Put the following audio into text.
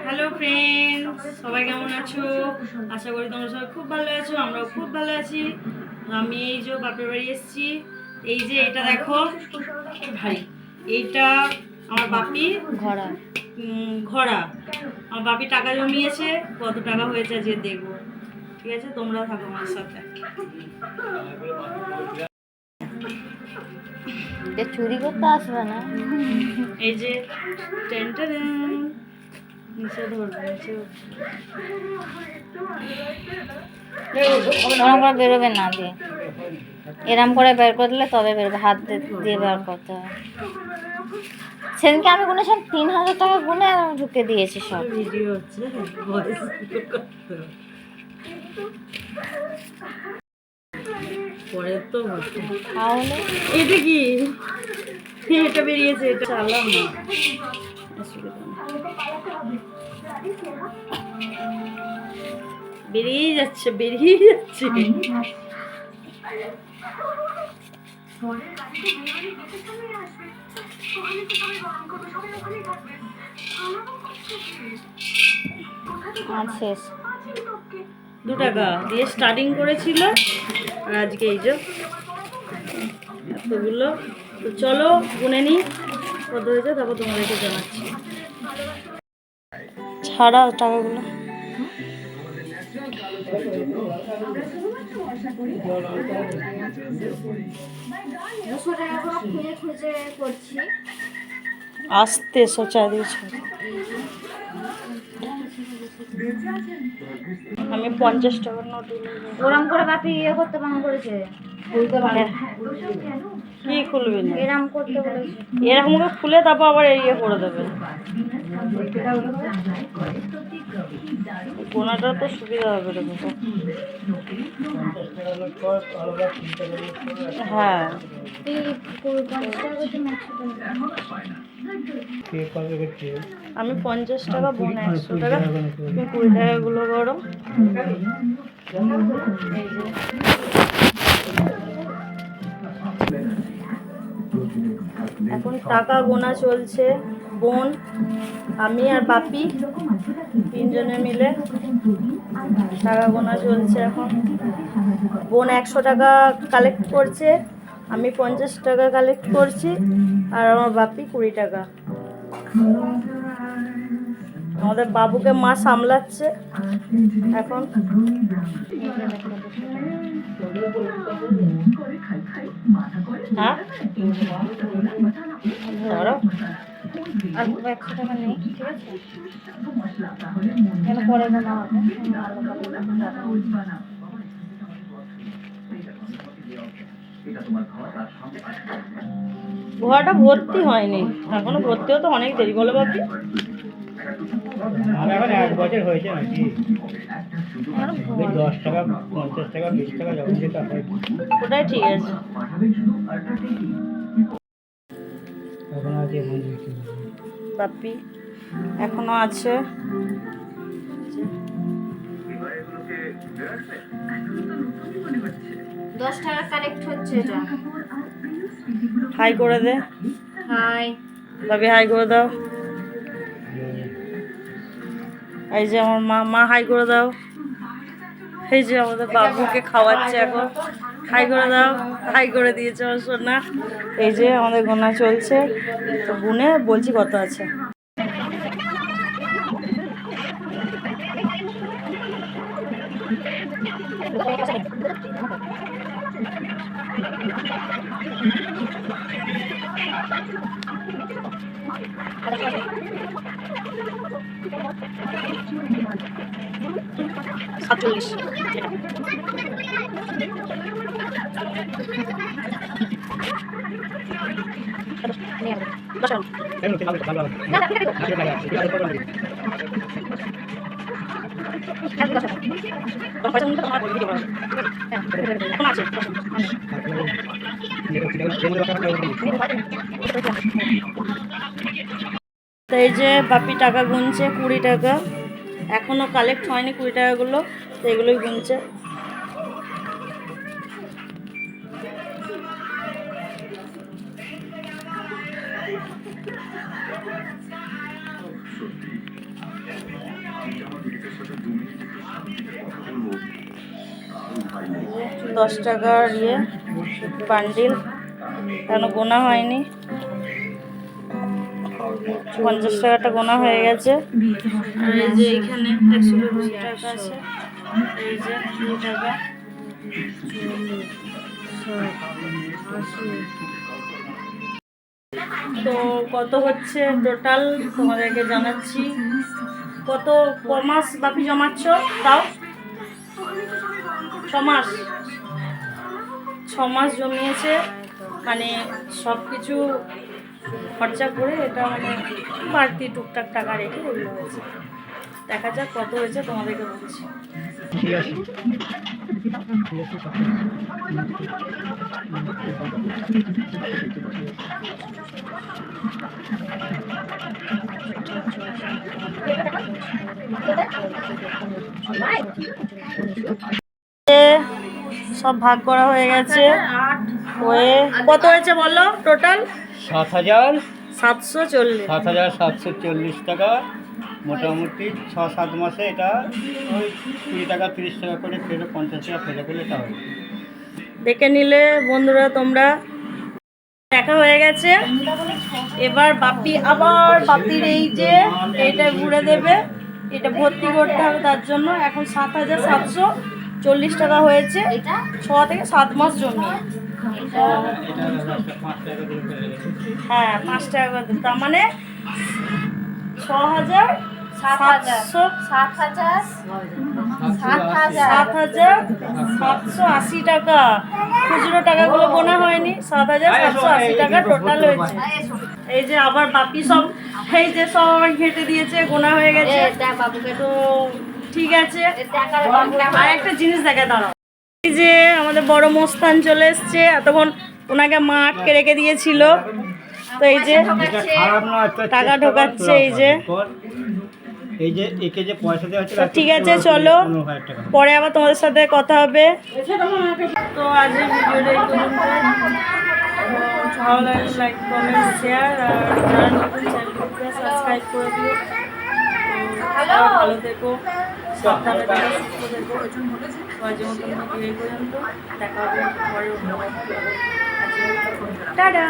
Hello friends, সবাই কেমন আছো? আশা করি তোমরা সবাই খুব ভালো আছো। আমরাও খুব ভালো আছি। আমি এই যে বাপের বাড়ি এসেছি। এই যে এটা দেখো, ভাই এইটা আমার বাপি ঘোড়া ঘোড়া। আমার বাপি টাকা জমিয়েছে, কত টাকা হয়েছে যে দেখবো। ঠিক আছে, তোমরা থাকো আমার সাথে। চুরি করতে আসবে না। এই যে নিচে ধরবে, নিচে ওরম করে বেরোবে না দিয়ে, এরম করে বের করলে তবে বেরোবে, হাত দিয়ে বের করতে হবে। সেদিনকে আমি গুনে সব 3,000 টাকা গুনে ঢুকে দিয়েছি সব। ভিডিও হচ্ছে, ভয়েস পরে তো তাহলে এটা কি, এটা বেরিয়েছে, এটা চালাম না। বেরিয়ে যাচ্ছে, বেরিয়ে যাচ্ছে। শেষ 2 টাকা দিয়ে স্টার্টিং করেছিল, আর আজকে এই যে এতগুলো। তো চলো গুনে নিই কত হয়েছে, তারপর তোমাদেরকে জানাচ্ছি। ছাড়াও টাকাগুলো। আস্তে সোচা দিয়েছ। আমি 50 টাকার নোট ওরম করে বাপি করতে বানা করেছে, খুলতে পারে। কি খুলবে না, এরম করতে বলেছে, এরকম করে খুলে তারপর আবার করে দেবে। গোনাটা তো সুবিধা হবে। দেখো, হ্যাঁ আমি 50 টাকা বোন 100 টাকা, তুমি 20 টাকাগুলো করো। এখন টাকা গোনা চলছে। বোন, আমি আর বাপি 3 জনে মিলে টাকা গোনা চলছে এখন। বোন 100 টাকা কালেক্ট করছে, আমি 50 টাকা কালেক্ট করছি, আর আমার বাপি 20 টাকা। আমাদের বাবুকে মা সামলাচ্ছে এখন। হ্যাঁ ধরো, আর 100 টাকা নেই, ঠিক আছে? কেন পরে না হবে? ঘোড়াটা ভর্তি হয়নি এখনো, ভর্তি হতে অনেক দেরি। বলো বাপি, এখন 1 বছর হয়েছে নাকি? 10 টাকা 50 টাকা 20 টাকা যখন যেটা হয় ওটাই ঠিক আছে। এখন আছে বাপি এখনো আছে। 10 টাকা কালেক্ট হচ্ছে এটা। হাই করে দে। হাই বাপি হাই করে দাও। এই যে আমার মা হাই করে দাও। এই যে আমাদের বাবুকে খাওয়াচ্ছে এখন, হাই করে দাও। হাই করে দিয়েছে আমার সোনা। এই যে আমাদের গোনা চলছে, তো গুনে বলছি কত আছে। সাতচল্লিশ। এই যে বাপি টাকা গুনছে, 20 টাকা এখনো কালেক্ট হয়নি। 20 টাকাগুলো তো এগুলোই গুনছে। 10 টাকার বান্ডিল, এখনো গোনা হয়নি। 50 টাকাটা গোনা হয়ে গেছে। আর এই যে এইখানে 120 টাকা আছে, এই যে 2 টাকা। তো কত হচ্ছে টোটাল তোমাদেরকে জানাচ্ছি। কত মাস বাপি জমাচ্ছ তাও? 6 মাস জমিয়েছে, মানে সব কিছু খরচা করে এটা মানে বাড়তি টুকটাক টাকা রেখে এগুলো হয়েছে। দেখা যাক কত হয়েছে তোমাদেরকে বলছি। ঠিক আছে। সব ভাগ করা হয়ে গেছে। হয়ে কত হয়েছে বলো টোটাল? 7,740 টাকা। মোটামুটি 6-7 মাসে এটা ওই 20 টাকা 30 টাকা করে ফেলে 50 টাকা ফেলে ফেলে এটা হবে। দেখে নিলে বন্ধুরা তোমরা, দেখা হয়ে গেছে। এবার বাপির এই যে এইটা ঘুরে দেবে, এটা ভর্তি করতে হবে, তার জন্য এখন 7,740 টাকা হয়েছে। 6 থেকে 7 মাস জন্য। হ্যাঁ 5 টাকা করে দিতে, তার মানে 7,780 টাকা। খুচরো টাকাগুলো গোনা হয়নি, 7,780 টাকা টোটাল হয়েছে। এই যে আবার বাপি সব এই যে সব আমার ঘেঁটে দিয়েছে, গোনা হয়ে গেছে। তো ঠিক আছে, আর একটা জিনিস দেখে দাঁড়াও। এই যে আমাদের বড় মোস্তান চলে এসছে, এতক্ষণ ওনাকে মা আটকে রেখে দিয়েছিল। তো এই যে টাকা ঢোকাচ্ছে, এই যে একে যে পয়সা দেওয়া হচ্ছে। ঠিক আছে চলো, পরে আবার তোমাদের সাথে কথা হবে। তো আজকের ভিডিওটা এই পর্যন্ত। ভালো লাগলে লাইক কমেন্ট শেয়ার, আর যারা নতুন চ্যানেলটিকে সাবস্ক্রাইব করে দিও। ভালো থেকো, সাবধানে থেকো, সুস্থ থেকো। আজকের মতন ভিডিও এই পর্যন্ত, দেখা হবে পরে অন্য টাটা।